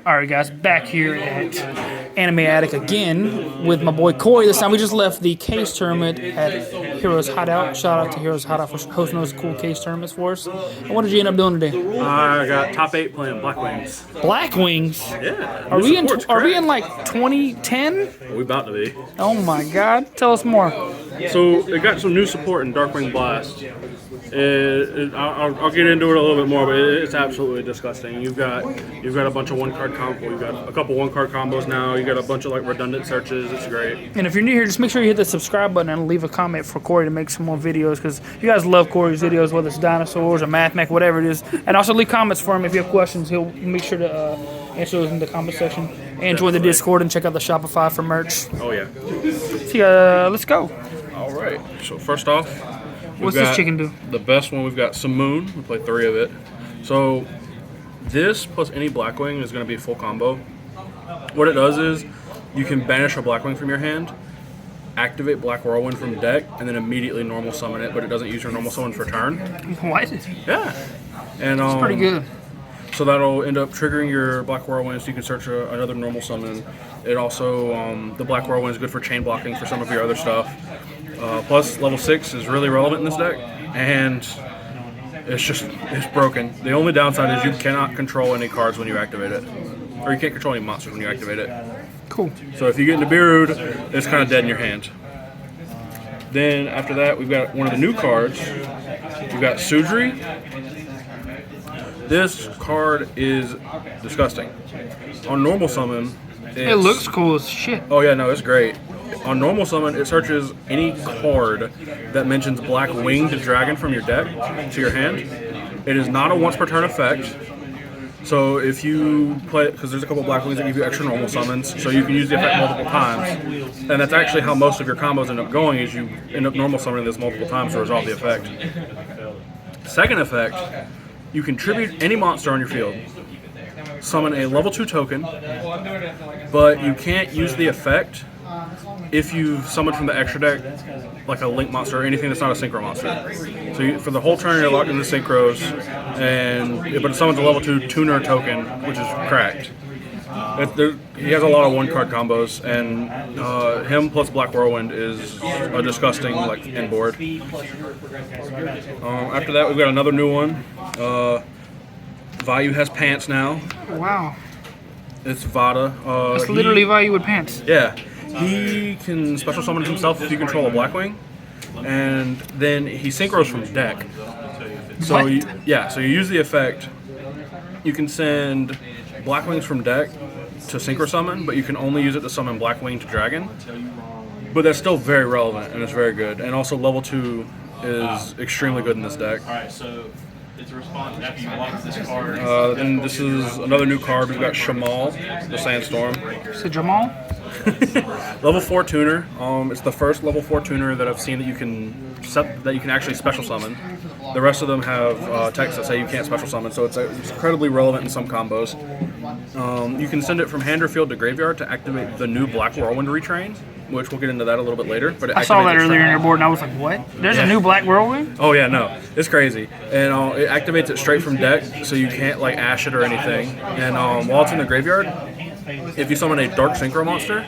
Alright guys, back here at Anime Attic again with my boy Corey. This time we just left the case tournament at Heroes Hideout. Shout out to Heroes Hideout for hosting those cool case tournaments for us. And what did you end up doing today? I got top 8 playing Blackwings. Blackwings? Yeah. Are we in like 2010? We about to be. Oh my god, tell us more. So it got some new support in Darkwing Blast. I'll get into it a little bit more, but it's absolutely disgusting. You've got a bunch of one-card combos. You've got a couple one-card combos now. You got a bunch of like redundant searches. It's great. And if you're new here, just make sure you hit the subscribe button and leave a comment for Corey to make some more videos, because you guys love Corey's videos, whether it's dinosaurs or math mech, whatever it is. And also leave comments for him if you have questions. He'll make sure to answer those in the comment section. And join the Discord and check out the Shopify for merch. Oh yeah. So, let's go. All right. So first off, what's this chicken do? The best one, we've got some Moon. We play 3 of it. So this plus any Blackwing is going to be a full combo. What it does is you can banish a Blackwing from your hand, activate Black Whirlwind from deck, and then immediately normal summon it, but it doesn't use your normal summon for turn. What? Yeah. And it's pretty good. So that'll end up triggering your Black Whirlwind, so you can search another normal summon. It also, the Black Whirlwind is good for chain blocking for some of your other stuff. Plus, level 6 is really relevant in this deck, and it's broken. The only downside is you cannot control any cards when you activate it, or you can't control any monsters when you activate it. Cool. So if you get into Beerud, it's kind of dead in your hand. Then after that, we've got one of the new cards. We've got Sudri. This card is disgusting. On normal summon, it looks cool as shit. Oh yeah, no, it's great. On normal summon, it searches any card that mentions Black Winged Dragon from your deck to your hand. It is not a once per turn effect. So if you play, because there's a couple Black Wings that give you extra normal summons, so you can use the effect multiple times. And that's actually how most of your combos end up going, is you end up normal summoning this multiple times to resolve the effect. Second effect, you can tribute any monster on your field. Summon a level 2 token, but you can't use the effect if you summon from the extra deck, like a Link monster or anything that's not a Synchro monster. So for the whole turn, you're locked into Synchros, but it summons a level 2 tuner token, which is cracked. He has a lot of one-card combos, and him plus Black Whirlwind is a disgusting end board. After that, we've got another new one. Vayu has pants now. Wow. It's Vada. It's literally Vayu with pants. Yeah. He can special summon himself if you control a Blackwing, and then he synchros from deck. So so you use the effect. You can send Blackwings from deck to synchro summon, but you can only use it to summon Blackwing to Dragon. But that's still very relevant, and it's very good. And also level 2 is extremely good in this deck. Alright, so it's a response after you block this card. Then this is another new card. We've got Shamal, the Sandstorm. Is it Jamal? Level 4 tuner. It's the first level 4 tuner that I've seen that you can actually special summon. The rest of them have texts that say you can't special summon, so it's incredibly relevant in some combos. You can send it from hand or field to graveyard to activate the new Black Whirlwind retrain, which we'll get into that a little bit later. But I saw that earlier in your board, and I was like, "What? There's a new Black Whirlwind?" Oh yeah, no, it's crazy, and it activates it straight from deck, so you can't ash it or anything. And while it's in the graveyard, if you summon a Dark Synchro monster,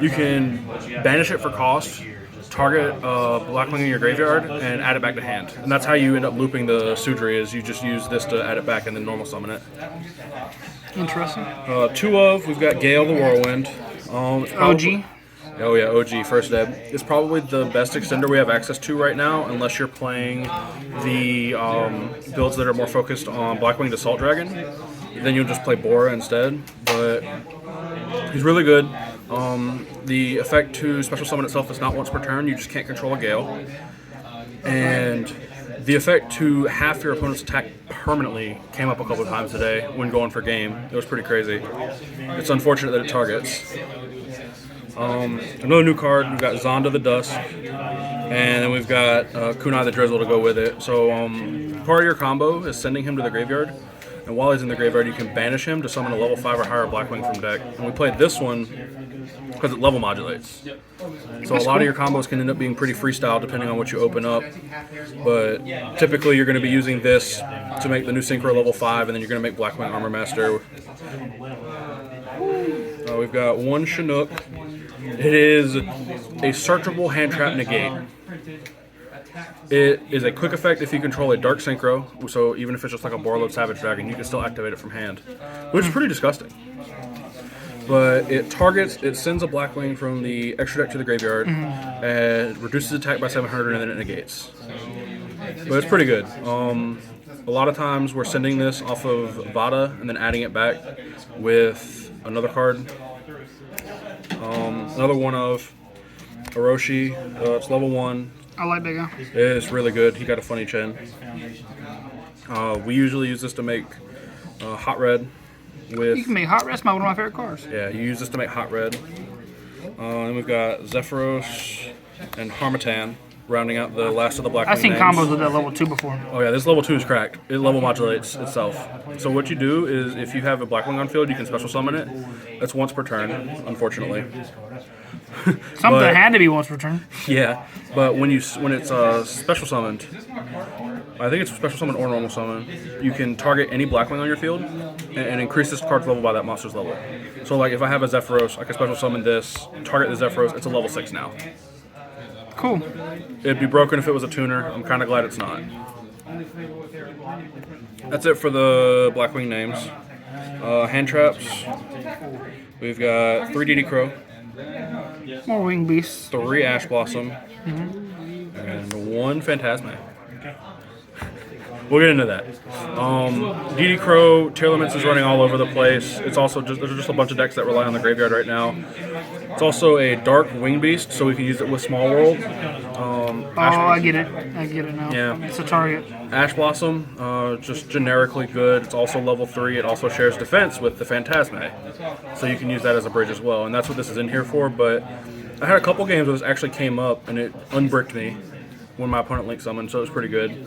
you can banish it for cost, target Blackwing in your graveyard, and add it back to hand. And that's how you end up looping the Sudri, is you just use this to add it back and then normal summon it. Interesting. We've got Gale the Whirlwind. OG. Oh yeah, OG, first deb. It's probably the best extender we have access to right now, unless you're playing the builds that are more focused on Blackwing Assault Dragon. Then you'll just play Bora instead. But he's really good. The effect to special summon itself is not once per turn. You just can't control a Gale. And the effect to half your opponent's attack permanently came up a couple of times today when going for game. It was pretty crazy. It's unfortunate that it targets. Another new card, we've got Zonda the Dusk, and then we've got Kunai the Drizzle to go with it. So part of your combo is sending him to the graveyard, And while he's in the graveyard, you can banish him to summon a level 5 or higher Blackwing from deck. And we played this one because it level modulates. So a lot of your combos can end up being pretty freestyle depending on what you open up. But typically you're going to be using this to make the new Synchro level 5, and then you're going to make Blackwing Armor Master. We've got one Chinook. It is a searchable hand trap negate. It is a quick effect if you control a Dark Synchro, so even if it's just like a Bora Savage Dragon, you can still activate it from hand, which is pretty disgusting. But it sends a Blackwing from the extra deck to the graveyard, and reduces attack by 700, and then it negates. But it's pretty good. A lot of times we're sending this off of Vada and then adding it back with another card. Another one of Aroshi. It's level 1. I like that guy. It's really good. He got a funny chin. We usually use this to make hot red. You can make hot red. That's one of my favorite cards. Yeah, you use this to make hot red. Then we've got Zephyrus and Harmattan, rounding out the last of the Blackwing I've seen names. combos with that level 2 before. Oh yeah, this level 2 is cracked. It level modulates itself. So what you do is, if you have a Blackwing on field, you can special summon it. That's once per turn, unfortunately. Something had to be once per turn. Yeah, but when it's special summoned, I think it's special summon or normal summon, you can target any Blackwing on your field and increase this card's level by that monster's level. So like if I have a Zephyrus, I can special summon this, target the Zephyrus, it's a level 6 now. Cool. It'd be broken if it was a tuner. I'm kind of glad it's not. That's it for the Blackwing names. Hand traps. We've got 3 DD Crow, More wing beasts. 3 Ash Blossom, and 1 Phantasma. We'll get into that. DD Crow, Tearlaments is running all over the place. It's also there's just a bunch of decks that rely on the graveyard right now. It's also a dark wing beast, so we can use it with Small World. I get it. I get it now. Yeah. It's a target. Ash Blossom, just generically good. It's also level 3. It also shares defense with the Phantasma, so you can use that as a bridge as well. And that's what this is in here for. But I had a couple games where this actually came up, and it unbricked me when my opponent link summoned, so it was pretty good.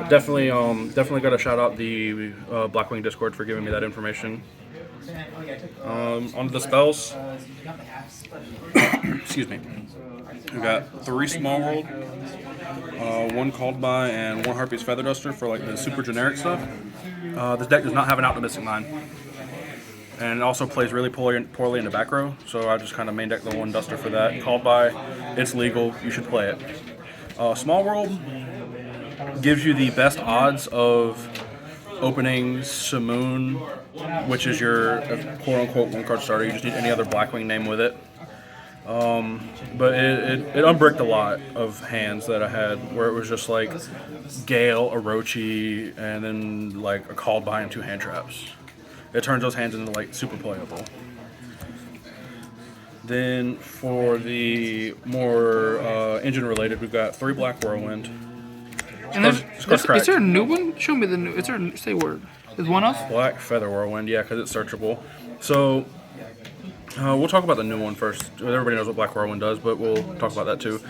Definitely got to shout out the Blackwing Discord for giving me that information. On the spells, excuse me. We got 3 Small World, 1 Called By, and 1 Harpy's Feather Duster for like the super generic stuff. This deck does not have an Out the Missing Line, and it also plays really poorly in the back row. So I just kind of main deck the 1 Duster for that. Called By, it's legal. You should play it. Small World gives you the best odds of opening Simoon, which is your quote-unquote 1-card starter. You just need any other Blackwing name with it. But it unbricked a lot of hands that I had, where it was just like Gale, Aroshi, and then like a Called By and 2 hand traps. It turns those hands into like super playable. Then for the more engine-related, we've got 3 Black Whirlwind. And is there a new one? Show me the new. Is there? Say word. Is one of? Black Feather Whirlwind, yeah, because it's searchable. So we'll talk about the new one first. Everybody knows what Black Whirlwind does, but we'll talk about that too.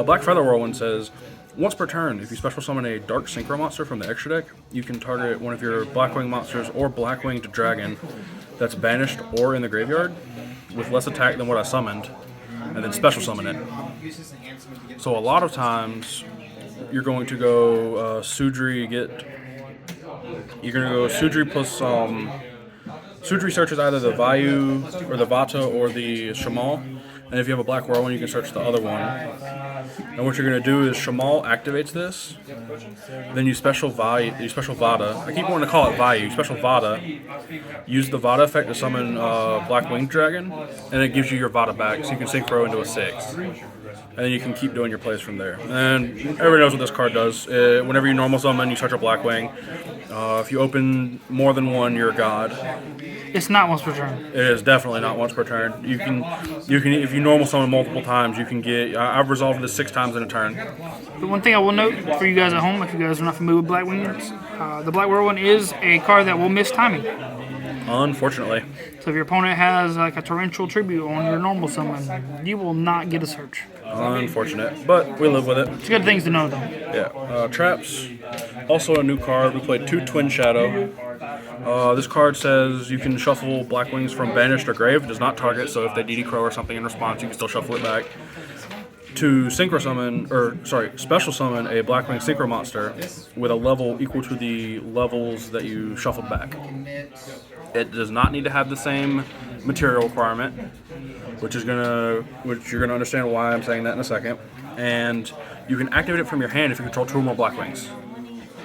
Black Feather Whirlwind says, once per turn, if you special summon a Dark Synchro monster from the extra deck, you can target one of your Blackwing monsters or Blackwinged Dragon that's banished or in the graveyard with less attack than what I summoned, and then special summon it. So a lot of times, you're going to go Sudri You're going to go Sudri plus Sudri searches either the Vayu or the Vata or the Shamal, and if you have a Black Whirlwind, you can search the other one. And what you're going to do is Shamal activates this, then you special Vada. I keep wanting to call it Vayu. You special Vada. Use the Vada effect to summon Black Winged Dragon, and it gives you your Vada back, so you can Synchro into a 6. And then you can keep doing your plays from there. And everybody knows what this card does. Whenever you normal summon, you search a Blackwing. If you open more than 1, you're a god. It's not once per turn. It is definitely not once per turn. You can if you normal summon multiple times, you can get. I've resolved this 6 times in a turn. The one thing I will note for you guys at home, if you guys are not familiar with Blackwing, the Black Whirlwind is a card that will miss timing. Unfortunately. So if your opponent has like a torrential tribute on your normal summon, you will not get a search. Unfortunate, but we live with it. It's good things to know, though. Yeah. Traps, also a new card. We played 2 Twin Shadow. This card says you can shuffle Blackwings from banished or grave. It does not target, so if they DD Crow or something in response, you can still shuffle it back. To synchro summon, special summon a Blackwing synchro monster with a level equal to the levels that you shuffled back. It does not need to have the same material requirement, which you're gonna understand why I'm saying that in a second. And you can activate it from your hand if you control 2 or more Blackwings.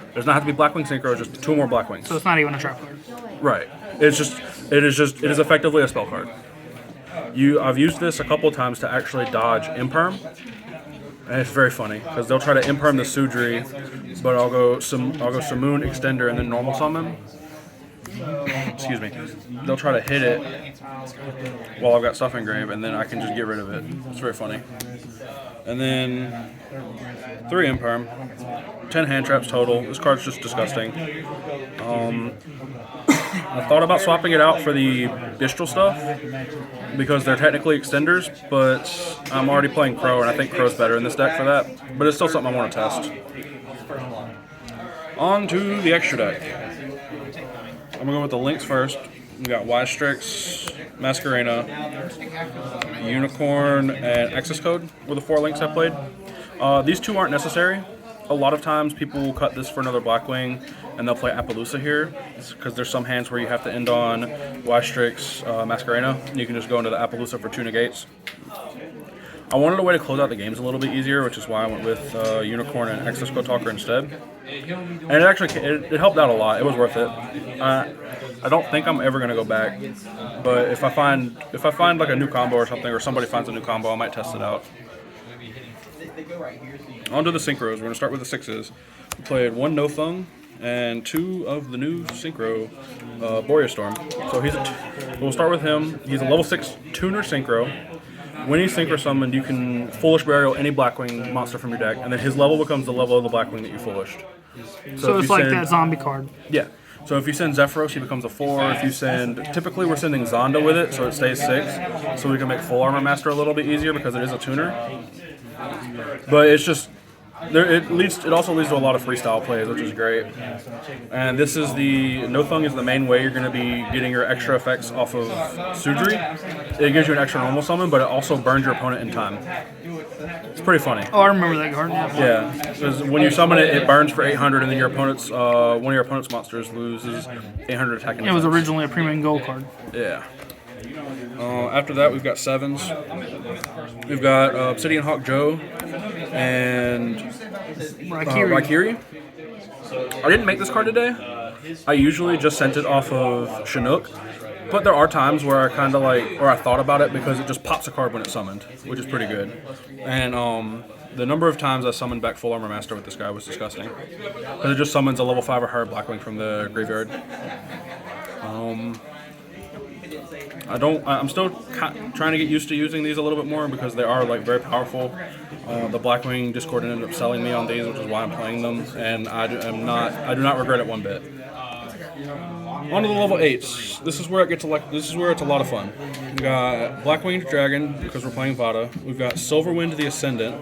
It does not have to be Blackwing synchro, just 2 or more Blackwings. So it's not even a trap card. Right. It is effectively a spell card. I've used this a couple of times to actually dodge Imperm, and it's very funny because they'll try to Imperm the Sudri, but I'll go Simoon Extender and then normal summon. Excuse me. They'll try to hit it while I've got stuff engraved, and then I can just get rid of it. It's very funny. And then 3 Imperm, 10 hand traps total. This card's just disgusting. I thought about swapping it out for the Bistral stuff because they're technically extenders, but I'm already playing Crow, and I think Crow's better in this deck for that. But it's still something I want to test. On to the extra deck. I'm going to go with the links first. We got Strix, Masquerena, Unicorn, and Access Code were the 4 links I played. These 2 aren't necessary. A lot of times people will cut this for another Blackwing and they'll play Appaloosa here because there's some hands where you have to end on Strix, Masquerena, and you can just go into the Appaloosa for 2 negates. I wanted a way to close out the games a little bit easier, which is why I went with Unicorn and Access Code Talker instead. And it actually it helped out a lot. It was worth it. I don't think I'm ever gonna go back, but if I find like a new combo or something, or somebody finds a new combo, I might test it out. On to the synchros. We're going to start with the 6s. We played 1 No Thung and 2 of the new synchro, Bora Storm. So we'll start with him. He's a level 6 tuner synchro. When he's synchro summoned, you can Foolish Burial any Blackwing monster from your deck, and then his level becomes the level of the Blackwing that you Foolished. So it's like that zombie card. Yeah. So if you send Zephyrus, he becomes a 4. If you typically we're sending Zonda with it, so it stays 6. So we can make Full Armor Master a little bit easier because it is a tuner. But it's just, it also leads to a lot of freestyle plays, which is great. And this is No Thung is the main way you're going to be getting your extra effects off of Sudri. It gives you an extra normal summon, but it also burns your opponent in time. It's pretty funny. Oh, I remember that card. Yeah, because when you summon it, it burns for 800, and then one of your opponent's monsters loses 800 attacking. It was originally a premium gold card. Yeah. After that, we've got 7s. We've got Obsidian Hawk Joe and Raikiri. I didn't make this card today. I usually just sent it off of Chinook, but there are times where I thought about it because it just pops a card when it's summoned, which is pretty good. And the number of times I summoned back Full Armor Master with this guy was disgusting because it just summons a level 5 or higher Blackwing from the graveyard. I'm still trying to get used to using these a little bit more because they are very powerful. The Blackwing Discord ended up selling me on these, which is why I'm playing them, and I do not regret it one bit. On to the level 8s. This is where it's a lot of fun. We got Blackwinged Dragon because we're playing Vada. We've got Silverwind the Ascendant.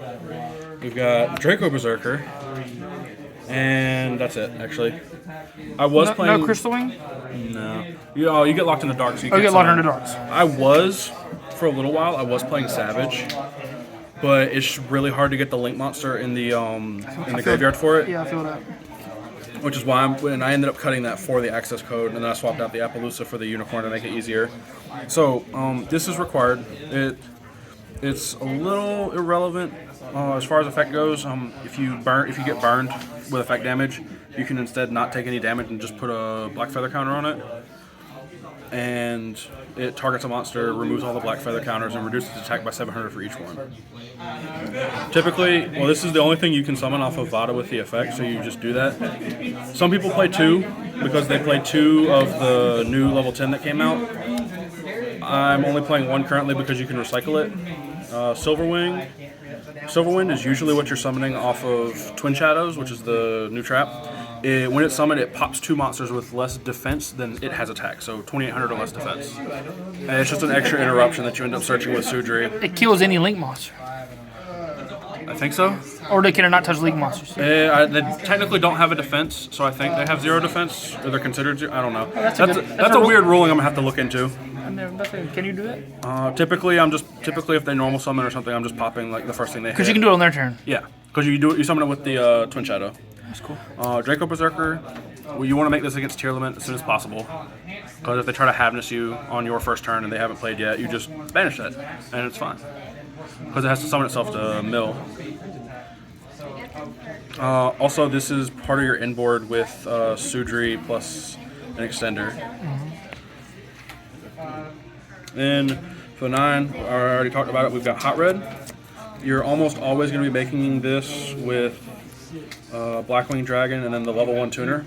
We've got Draco Berserker, and that's it. Actually, I was playing. No Crystal Wing. No. You get locked in the dark, so you can't get locked in the darks. For a little while, I was playing Savage, but it's really hard to get the Link monster in the graveyard for it. Yeah, I feel that. Which is why I ended up cutting that for the access code, and then I swapped out the Appaloosa for the Unicorn to make it easier. So this is required. It's a little irrelevant as far as effect goes. If you get burned with effect damage, you can instead not take any damage and just put a Black Feather counter on it. And it targets a monster, removes all the Black Feather counters, and reduces attack by 700 for each one. Typically, this is the only thing you can summon off of Vada with the effect, so you just do that. Some people play 2 because they play 2 of the new level 10 that came out. I'm only playing 1 currently because you can recycle it. Silverwind is usually what you're summoning off of Twin Shadows, which is the new trap. when it's summoned, it pops 2 monsters with less defense than it has attack, so 2,800 or less defense. And it's just an extra interruption that you end up searching with Sudri. It kills any link monster. I think so. Or they can not touch link monsters. They technically don't have a defense, so I think they have 0 defense, or they're considered 0. I don't know. That's a weird ruling I'm gonna have to look into. Can you do that? Typically if they normal summon or something, I'm just popping like the first thing they hit. Because you can do it on their turn. Yeah, because you summon it with the Twin Shadow. That's cool. Draco Berserker. Well, you want to make this against tier limit as soon as possible. Because if they try to Havness you on your first turn and they haven't played yet, you just banish that, and it's fine. Because it has to summon itself to mill. Also, this is part of your inboard with Sudri plus an extender. Then for the 9, I already talked about it. We've got Hot Red. You're almost always going to be making this with Blackwing Dragon and then the level 1 tuner.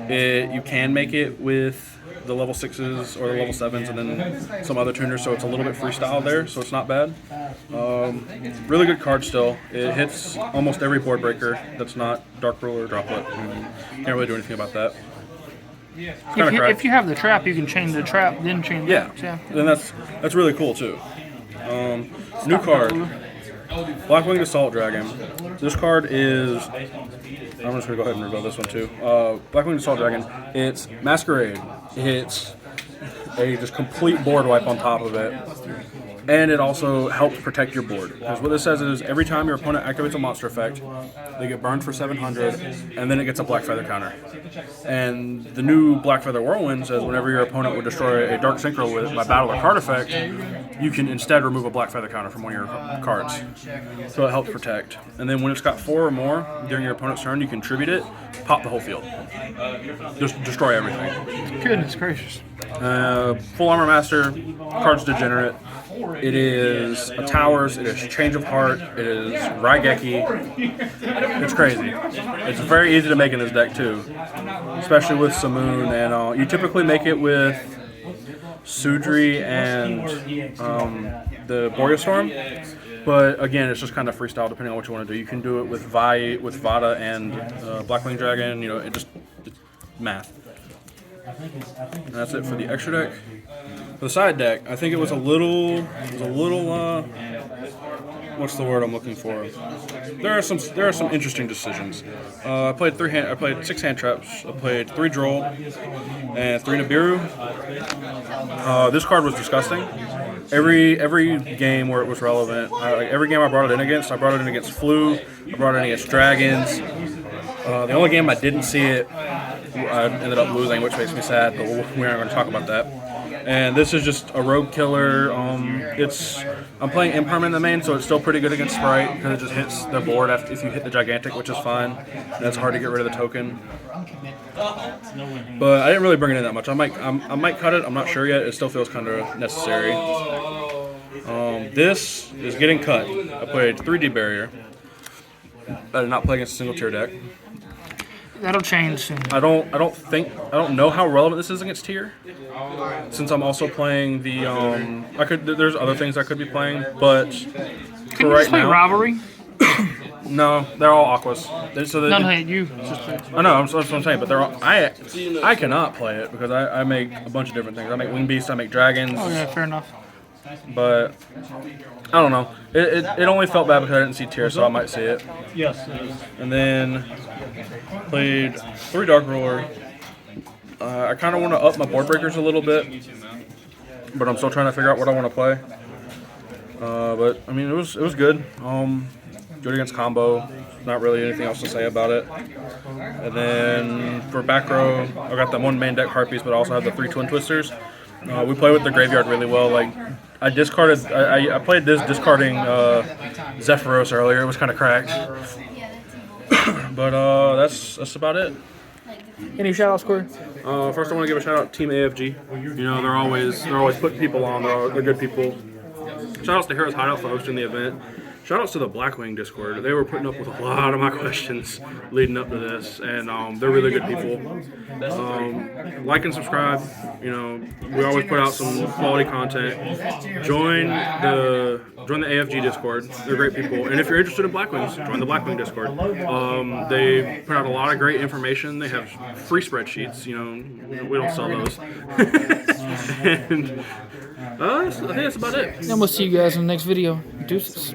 You can make it with the level 6s or the level 7s and then some other tuners, so it's a little bit freestyle there, so it's not bad. Really good card still. It hits almost every board breaker that's not Dark Ruler or Droplet. Can't really do anything about that. If you have the trap, you can chain the trap, then chain the trap. Yeah, then that's really cool too. New card, Blackwing Assault Dragon. This card is, I'm just going to go ahead and reveal this one too. Blackwing Assault Dragon, it's Masquerade. It's a just complete board wipe on top of it. And it also helps protect your board. Because what this says is every time your opponent activates a monster effect, they get burned for 700, and then it gets a Black Feather counter. And the new Black Feather Whirlwind says whenever your opponent would destroy a Dark Synchro by battle or card effect, you can instead remove a Black Feather counter from one of your cards. So it helps protect. And then when it's got 4 or more during your opponent's turn, you can tribute it, pop the whole field. Just destroy everything. Goodness gracious. Full Armor Master, card's degenerate. It is a Towers, it is Change of Heart, it is Raigeki. It's crazy. It's very easy to make in this deck too, especially with Simoon, and you typically make it with Sudri and the Bora Storm. But again, it's just kind of freestyle depending on what you want to do. You can do it with Vada and Blackwing Dragon. You know, it's math. And that's it for the extra deck. For the side deck, I think it was a little. What's the word I'm looking for? There are some interesting decisions. I played 6 hand traps. I played 3 Droll and 3 Nibiru. This card was disgusting. Every game where it was relevant, every game I brought it in against Flu. I brought it in against Dragons. The only game I didn't see it, I ended up losing, which makes me sad. But we aren't going to talk about that. And this is just a rogue killer. I'm playing Imperm in the main, so it's still pretty good against Sprite because it just hits the board if you hit the Gigantic, which is fine. And it's hard to get rid of the token. But I didn't really bring it in that much. I might cut it. I'm not sure yet. It still feels kind of necessary. This is getting cut. I played 3D Barrier. I did not play against a single tier deck. That'll change soon. I don't know how relevant this is against tier. Since I'm also playing the there's other things I could be playing, but Can you just play Rivalry? No, they're all Aquas. You. I know, that's what I'm saying, but they're all, I cannot play it because I make a bunch of different things. I make Wing Beasts, I make Dragons. Oh yeah, fair enough. But I don't know. It only felt bad because I didn't see tier, so I might see it. Yes. And then played 3 Dark Ruler. I kind of want to up my board breakers a little bit, but I'm still trying to figure out what I want to play. But I mean, it was good. Good against combo. Not really anything else to say about it. And then for back row, I got the 1 main deck Harpies, but I also have the 3 Twin Twisters. We play with the graveyard really well. Like I discarded. I played this discarding Zephyrus earlier. It was kind of cracked. But that's about it. Any shout outs, Corey? First, I want to give a shout out to Team AFG. You know, they're always putting people on. They're good people. Shout outs to Heroes Hideout for hosting the event. shout outs to the Blackwing Discord. They were putting up with a lot of my questions leading up to this, and they're really good people. Like and subscribe. You know, we always put out some quality content. Join the AFG Discord. They're great people. And if you're interested in Blackwings, join the Blackwing Discord. They put out a lot of great information. They have free spreadsheets. You know, we don't sell those. And I think that's about it. And we'll see you guys in the next video. Deuces.